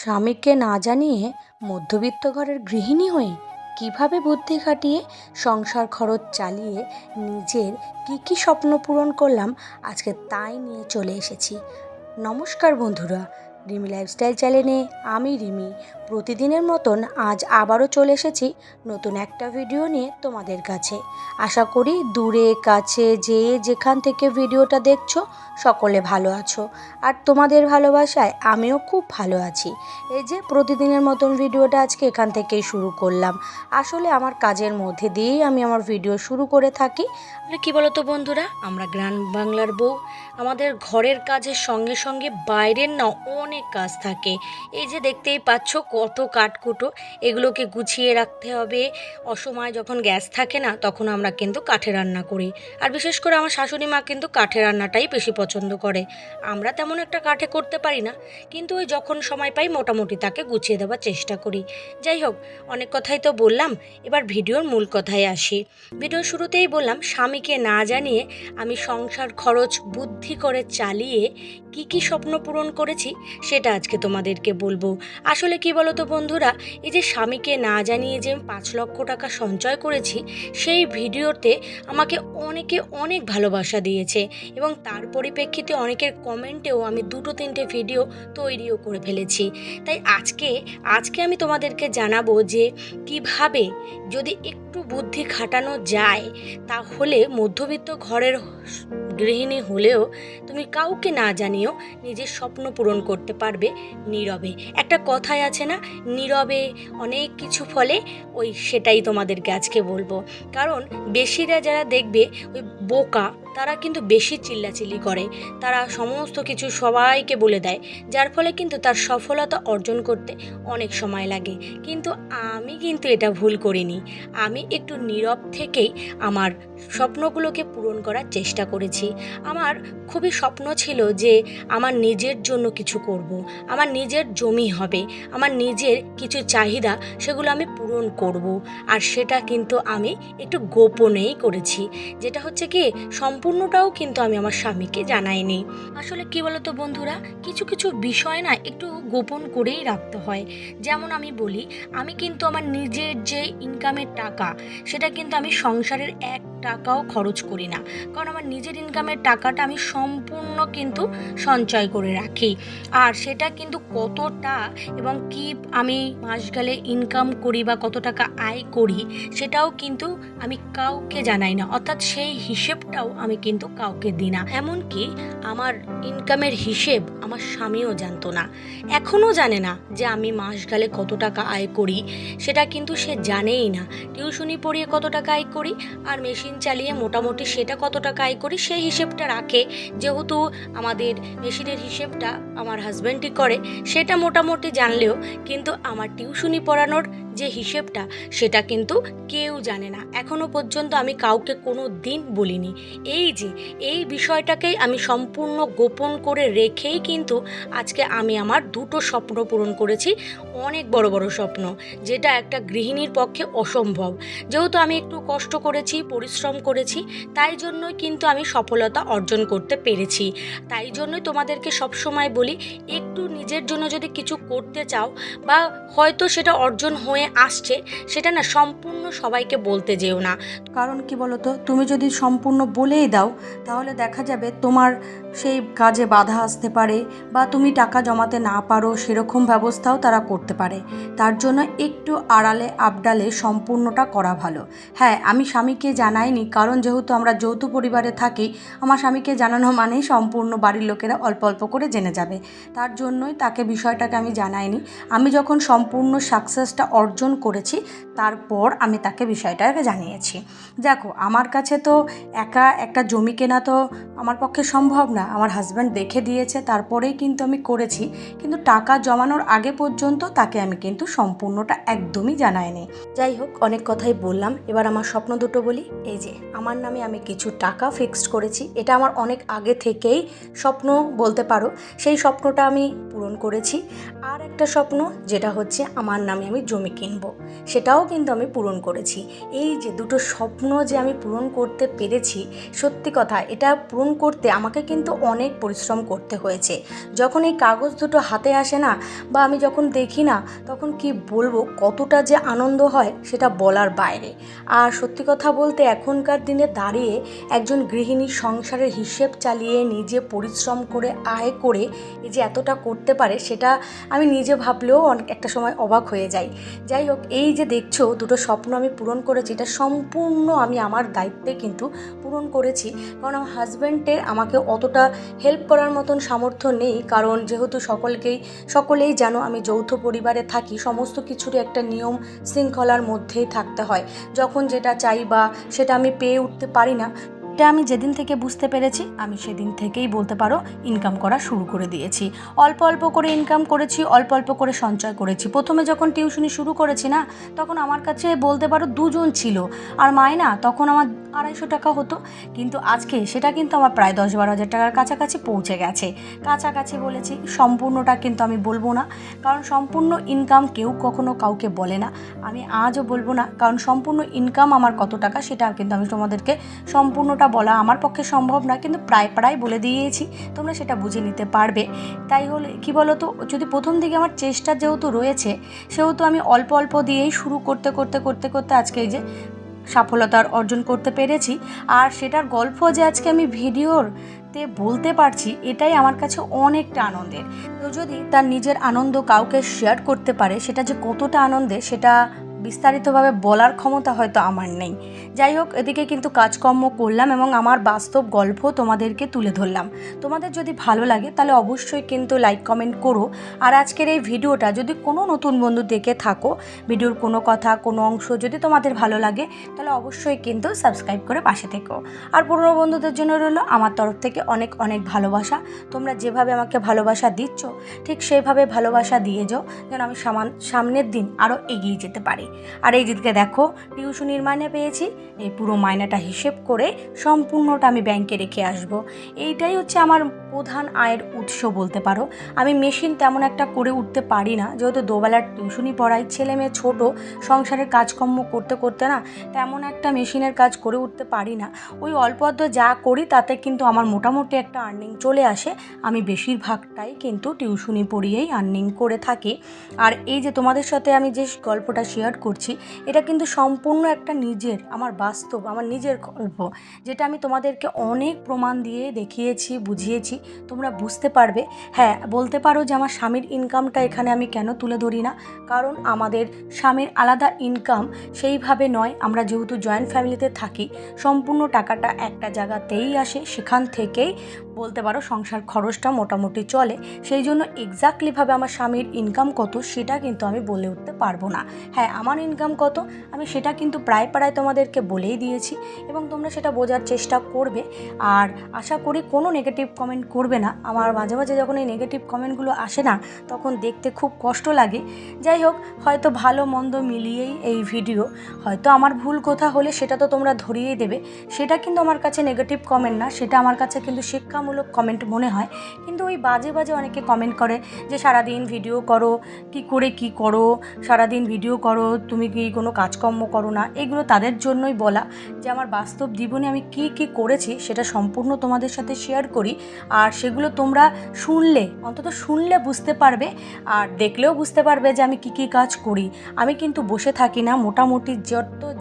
স্বামীকে না জানিয়ে মধ্যবিত্ত ঘরের গৃহিণী হয়ে কিভাবে বুদ্ধি খাটিয়ে সংসার খরচ চালিয়ে নিজের কী স্বপ্ন পূরণ করলাম, আজকে তাই নিয়ে চলে এসেছি। নমস্কার বন্ধুরা, রিমি লাইফস্টাইল চ্যানেলে আমি রিমি প্রতিদিনের মতন আজ আবারও চলে এসেছি নতুন একটা ভিডিও নিয়ে তোমাদের কাছে। আশা করি দূরে কাছে যেখান থেকে ভিডিওটা দেখছো সকলে ভালো আছো, আর তোমাদের ভালোবাসায় আমিও খুব ভালো আছি। এই যে প্রতিদিনের মতন ভিডিওটা আজকে এখান থেকেই শুরু করলাম। আসলে আমার কাজের মধ্যে দিয়েই আমি আমার ভিডিও শুরু করে থাকি। কি বলো তো বন্ধুরা, আমরা গ্রাম বাংলার বউ, আমাদের ঘরের কাজের সঙ্গে সঙ্গে বাইরের না অনেক কাজ থাকে। এই যে দেখতেই পাচ্ছ কত কাঠকুটো, এগুলোকে গুছিয়ে রাখতে হবে। অসময় যখন গ্যাস থাকে না তখন আমরা কিন্তু কাঠে রান্না করি, আর বিশেষ করে আমার শাশুড়ি মা কিন্তু কাঠে রান্নাটাই বেশি পছন্দ করে। আমরা তেমন একটা কাঠে করতে পারি না, কিন্তু ওই যখন সময় পাই মোটামুটি তাকে গুছিয়ে দেওয়ার চেষ্টা করি। যাই হোক, অনেক কথাই তো বললাম, এবার ভিডিওর মূল কথায় আসি। ভিডিওর শুরুতেই বললাম, স্বামীকে না জানিয়ে আমি সংসার খরচ বুদ্ধি করে চালিয়ে কি স্বপ্ন পূরণ করেছি সেটা আজকে তোমাদেরকে বলবো। আসলে কি বলো তো বন্ধুরা, এই যে স্বামীকে না জানিয়ে যে আমি 5 লক্ষ টাকা সঞ্চয় করেছি, সেই ভিডিওতে আমাকে অনেকে অনেক ভালোবাসা দিয়েছে, এবং তার পরিপ্রেক্ষিতে অনেকের কমেন্টেও আমি 2-3টে ভিডিও তৈরিও করে ফেলেছি। তাই আজকে আমি তোমাদেরকে জানাবো যে কিভাবে যদি একটু বুদ্ধি খাটানো যায়, তাহলে মধ্যবিত্ত ঘরের গৃহিণী হলেও তুমি কাউকে না জানিয়েও নিজের স্বপ্ন পূরণ করতে পারবে নীরবে। একটা কথাই আছে না, নীরবে অনেক কিছু ফলে, সেটাই তোমাদেরকে আজকে বলবো। কারণ বেশিরা যারা দেখবে ওই বোকা, তারা কিন্তু বেশি চিল্লাচিল্লি করে, তারা সমস্ত কিছু সবাইকে বলে দেয়, যার ফলে কিন্তু তার সফলতা অর্জন করতে অনেক সময় লাগে। কিন্তু আমি কিন্তু এটা ভুল করিনি, আমি একটু নীরব থেকেই আমার স্বপ্নগুলোকে পূরণ করার চেষ্টা করেছি। আমার খুবই স্বপ্ন ছিল যে আমার নিজের জন্য কিছু করব, আমার নিজের জমি হবে, আমার নিজের কিছু চাহিদা সেগুলো আমি পূরণ করব, আর সেটা কিন্তু আমি একটু গোপনেই করেছি। যেটা হচ্ছে কি, সম্পূর্ণটাও কিন্তু আমি আমার স্বামীকে জানাইনি। আসলে কি বলতো বন্ধুরা, কিছু বিষয় না একটু গোপন করেই রাখতে হয়। যেমন আমি বলি, আমি কিন্তু আমার নিজের যে ইনকামের টাকা, সেটা কিন্তু আমি সংসারের 1 টাকাও খরচ করি না। কারণ আমার নিজের ইনকামের টাকাটা আমি সম্পূর্ণ কিন্তু সঞ্চয় করে রাখি, আর সেটা কিন্তু কতটা এবং কি আমি মাস গেলে ইনকাম করি বা কত টাকা আয় করি, সেটাও কিন্তু আমি কাউকে জানাই না। অর্থাৎ সেই হিসেবটাও আমি কিন্তু কাউকে দিই না। এমনকি আমার ইনকামের হিসেব আমার স্বামীও জানতো না, এখনও জানে না যে আমি মাস গেলে কত টাকা আয় করি। সেটা কিন্তু সে জানেই না। টিউশনি পড়িয়ে কত টাকা আয় করি, আর মেশিন চালিয়ে মোটামুটি সেটা কত টাকা আয় করি, সেই হিসেবটা রাখে। যেহেতু আমাদের মেশিনের হিসেবটা আমার হাজব্যান্ডই করে, সেটা মোটামুটি জানলেও কিন্তু আমার টিউশনি পড়ানোর যে হিসেবটা, সেটা কিন্তু কেউ জানে না। এখনও পর্যন্ত আমি কাউকে কোনো দিন বলিনি। এই বিষয়টাকেই আমি সম্পূর্ণ গোপন করে রেখেই কিন্তু আজকে আমি আমার 2টো স্বপ্ন পূরণ করেছি, অনেক বড় বড় স্বপ্ন, যেটা একটা গৃহিণীর পক্ষে অসম্ভব। যেহেতু আমি একটু কষ্ট করেছি, পরিশ্রম করেছি, তাই জন্যই কিন্তু আমি সফলতা অর্জন করতে পেরেছি। তাই জন্যই তোমাদেরকে সবসময় বলি, একটু নিজের জন্য যদি কিছু করতে চাও, বা হয়তো সেটা অর্জন হয়ে আসছে, সেটা না সম্পূর্ণ সবাইকে বলতে যেও না। কারণ কি বলো তো, তুমি যদি সম্পূর্ণ বলেই দাও, তাহলে দেখা যাবে তোমার সেই কাজে বাধা আসতে পারে, বা তুমি টাকা জমাতে না পারো সেরকম ব্যবস্থাও তারা করতে পারে। তার জন্য একটু আড়ালে আবডালে সম্পূর্ণটা করা ভালো। হ্যাঁ, আমি স্বামীকে জানাইনি, কারণ যেহেতু আমরা যৌথ পরিবারে থাকি, আমার স্বামীকে জানানো মানেই সম্পূর্ণ বাড়ির লোকেরা অল্প অল্প করে জেনে যাবে। তার জন্যই তাকে বিষয়টাকে আমি জানাইনি। আমি যখন সম্পূর্ণ সাকসেসটা অর্জন করেছি, তারপর আমি তাকে বিষয়টাকে জানিয়েছি। দেখো, আমার কাছে তো একা একটা জমি কেনা তো আমার পক্ষে সম্ভব না। আমার হাজব্যান্ড দেখে দিয়েছে, তারপরেই কিন্তু আমি করেছি। কিন্তু টাকা জমানোর আগে পর্যন্ত তাকে আমি কিন্তু সম্পূর্ণটা একদমই জানাইনি। যাই হোক, অনেক কথাই বললাম, এবার আমার স্বপ্ন দুটো বলি। এই যে আমার নামে আমি কিছু টাকা ফিক্সড করেছি, এটা আমার অনেক আগে থেকেই স্বপ্ন বলতে পারো। সেই স্বপ্নটা আমি পূরণ করেছি। আর একটা স্বপ্ন, যেটা হচ্ছে আমার নামে আমি জমি কিনবো, সেটাও কিন্তু আমি পূরণ করেছি। এই যে দুটো স্বপ্ন যে আমি পূরণ করতে পেরেছি, সত্যি কথা এটা পূরণ করতে আমাকে কিন্তু অনেক পরিশ্রম করতে হয়েছে। যখন এই কাগজ দুটো হাতে আসে না, বা আমি যখন দেখি না, তখন কি বলবো কতটা যে আনন্দ হয় সেটা বলার বাইরে। আর সত্যি কথা বলতে এখনকার দিনে দাঁড়িয়ে একজন গৃহিণীর সংসারের হিসেব চালিয়ে নিজে পরিশ্রম করে আয় করে এই যে এতটা করতে পারে, সেটা আমি নিজে ভাবলেও একটা সময় অবাক হয়ে যাই। যাই হোক, এই যে দেখছো দুটো স্বপ্ন আমি পূরণ করেছি, এটা সম্পূর্ণ আমি আমার দায়িত্বে কিন্তু পূরণ করেছি। কারণ আমার হাজব্যান্ডের আমাকে অতটা হেল্প করার মতন সামর্থ্য নেই, কারণ যেহেতু সকলেই জানো আমি যৌথ পরিবারে থাকি, সমস্ত কিছুরই একটা নিয়ম শৃঙ্খলার মধ্যেই থাকতে হয়। যখন যেটা চাই বা সেটা আমি পেয়ে উঠতে পারি না, এটা আমি যেদিন থেকে বুঝতে পেরেছি, আমি সেদিন থেকেই বলতে পারো ইনকাম করা শুরু করে দিয়েছি। অল্প অল্প করে ইনকাম করেছি, অল্প অল্প করে সঞ্চয় করেছি। প্রথমে যখন টিউশনি শুরু করেছি না, তখন আমার কাছে বলতে পারো দুজন ছিল, আর মায়না তখন আমার 250 টাকা হতো। কিন্তু আজকে সেটা কিন্তু আমার প্রায় 10-12 হাজার টাকার কাছাকাছি পৌঁছে গেছে। কাছাকাছি বলেছি, সম্পূর্ণটা কিন্তু আমি বলবো না, কারণ সম্পূর্ণ ইনকাম কেউ কখনো কাউকে বলে না। আমি আজও বলবো না, কারণ সম্পূর্ণ ইনকাম আমার কত টাকা সেটা কিন্তু আমি তোমাদেরকে সম্পূর্ণটা বলা আমার পক্ষে সম্ভব না, কিন্তু প্রায় বলে দিয়েছি, তোমরা সেটা বুঝে নিতে পারবে। তাই হলে কি বলো তো, যদি প্রথম দিকে আমার চেষ্টা যেহেতু রয়েছে, সেহেতু আমি অল্প অল্প দিয়েই শুরু করতে আজকে এই যে সফলতার অর্জন করতে পেরেছি। আর সেটার গল্প যে আজকে আমি ভিডিওতে বলতে পারছি, এটাই আমার কাছে অনেকটা আনন্দের। কেউ যদি তার নিজের আনন্দ কাউকে শেয়ার করতে পারে, সেটা যে কতটা আনন্দের সেটা বিস্তারিতভাবে বলার ক্ষমতা হয়তো আমার নেই। যাই হোক, এদিকে কিন্তু কাজকর্ম করলাম এবং আমার বাস্তব গল্প তোমাদেরকে তুলে ধরলাম। তোমাদের যদি ভালো লাগে তাহলে অবশ্যই কিন্তু লাইক কমেন্ট করো। আর আজকের এই ভিডিওটা যদি কোনো নতুন বন্ধু দেখে থাকো, ভিডিওর কোনো কথা কোনো অংশ যদি তোমাদের ভালো লাগে, তাহলে অবশ্যই কিন্তু সাবস্ক্রাইব করে পাশে থেকো। আর পুরনো বন্ধুদের জন্য রইলো আমার তরফ থেকে অনেক অনেক ভালোবাসা। তোমরা যেভাবে আমাকে ভালোবাসা দিচ্ছ, ঠিক সেইভাবে ভালোবাসা দিয়ে যাও, যেন আমি সামনের দিন আরও এগিয়ে যেতে পারি। আর এই দিকে দেখো, টিউশনির মাইনে পেয়েছি, এই পুরো মাইনেটা হিসেব করে সম্পূর্ণটা আমি ব্যাংকে রেখে আসব। এইটাই হচ্ছে আমার প্রধান আয়ের উৎস বলতে পারো। আমি মেশিন তেমন একটা করে উঠতে পারি না, যেহেতু দুবেলার টিউশনি পড়াই, ছেলে মেয়ে ছোটো, সংসারের কাজকর্ম করতে না তেমন একটা মেশিনের কাজ করে উঠতে পারি না। ওই অল্প যা করি তাতে কিন্তু আমার মোটামুটি একটা আর্নিং চলে আসে। আমি বেশিরভাগটাই কিন্তু টিউশনি পড়িয়েই আর্নিং করে থাকি। আর এই যে তোমাদের সাথে আমি যে গল্পটা শেয়ার করছি, এটা কিন্তু সম্পূর্ণ একটা আমার বাস্তব, আমার নিজের গল্প, যেটা আমি তোমাদেরকে অনেক প্রমাণ দিয়ে দেখিয়েছি, বুঝিয়েছি, তোমরা বুঝতে পারবে। হ্যাঁ, বলতে পারো যে আমার স্বামীর ইনকামটা এখানে আমি কেন তুলে ধরি না, কারণ আমাদের স্বামীর আলাদা ইনকাম সেইভাবে নয়। আমরা যেহেতু জয়েন্ট ফ্যামিলিতে থাকি, সম্পূর্ণ টাকাটা একটা জায়গাতেই আসে, সেখান থেকেই বলতে পারো সংসার খরচটা মোটামুটি চলে। সেই জন্য এক্স্যাক্টলিভাবে আমার স্বামীর ইনকাম কত সেটা কিন্তু আমি বলে উঠতে পারবো না। হ্যাঁ, আমার ইনকাম কত আমি সেটা কিন্তু প্রায় তোমাদেরকে বলেই দিয়েছি, এবং তোমরা সেটা বোঝার চেষ্টা করবে। আর আশা করি কোনো নেগেটিভ কমেন্ট করবে না। আমার মাঝে মাঝে যখন এই নেগেটিভ কমেন্টগুলো আসে না, তখন দেখতে খুব কষ্ট লাগে। যাই হোক, হয়তো ভালো মন্দ মিলিয়েই এই ভিডিও, হয়তো আমার ভুল কথা হলে সেটা তো তোমরা ধরিয়েই দেবে। সেটা কিন্তু আমার কাছে নেগেটিভ কমেন্ট না, সেটা আমার কাছে কিন্তু শিক্ষামূলক কমেন্ট মনে হয়। কিন্তু ওই বাজে অনেকে কমেন্ট করে যে সারাদিন ভিডিও করো, কি করো, সারাদিন ভিডিও করো, তুমি কি কোনো কাজকর্ম করো না। এগুলো তাদের জন্যই বলা, যে আমার বাস্তব জীবনে আমি কি করেছি সেটা সম্পূর্ণ তোমাদের সাথে শেয়ার করি। আর সেগুলো তোমরা অন্তত শুনলে বুঝতে পারবে, আর দেখলেও বুঝতে পারবে যে আমি কি কাজ করি। আমি কিন্তু বসে থাকি না, মোটামুটি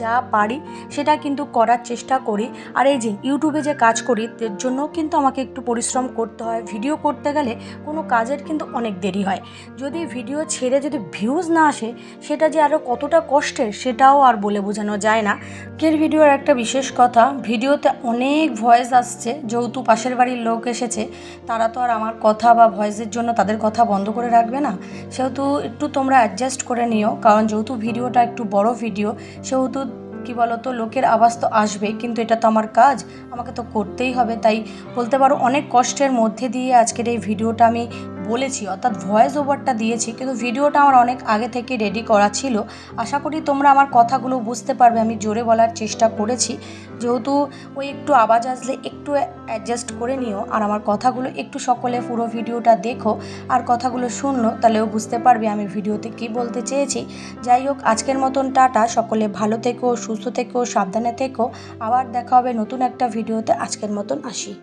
যা পারি সেটা কিন্তু করার চেষ্টা করি। আর এই যে ইউটিউবে যে কাজ করি, এর জন্য কিন্তু আমাকে একটু পরিশ্রম করতে হয়। ভিডিও করতে গেলে কোনো কাজের কিন্তু অনেক দেরি হয়। যদি ভিডিও ছেড়ে যদি ভিউজ না আসে, সেটা যে আরও কতটা কষ্টের সেটাও আর বলে বোঝানো যায় না। আজকের ভিডিওর একটা বিশেষ কথা, ভিডিওতে অনেক ভয়েস আসছে, যেহেতু পাশের বাড়ির লোক এসেছে, তারা তো আর আমার কথা বা ভয়েসের জন্য তাদের কথা বন্ধ করে রাখবে না। সেহেতু একটু তোমরা অ্যাডজাস্ট করে নিও, কারণ যেহেতু ভিডিওটা একটু বড় ভিডিও, সেহেতু কি বলো তো, লোকের আওয়াজ তো আসবেই, কিন্তু এটা তো আমার কাজ, আমাকে তো করতেই হবে। তাই বলতে পারো অনেক কষ্টের মধ্যে দিয়ে আজকের এই ভিডিওটা আমি বলেছি, অর্থাৎ ভয়েস ওভারটা দিয়েছি, কিন্তু ভিডিওটা আমার অনেক আগে থেকে রেডি করা ছিল। আশা করি তোমরা আমার কথাগুলো বুঝতে পারবে। আমি জোরে বলার চেষ্টা করেছি, যেহেতু ওই একটু আওয়াজ আসলে একটু অ্যাডজাস্ট করে নিও। আর আমার কথাগুলো একটু সকলে পুরো ভিডিওটা দেখো আর কথাগুলো শুনলো, তাহলেও বুঝতে পারবে আমি ভিডিওতে কী বলতে চেয়েছি। যাই হোক, আজকের মতন টাটা। সকলে ভালো থেকো, সুস্থ থেকো, সাবধানে থেকো। আবার দেখা হবে নতুন একটা ভিডিওতে। আজকের মতন আসি।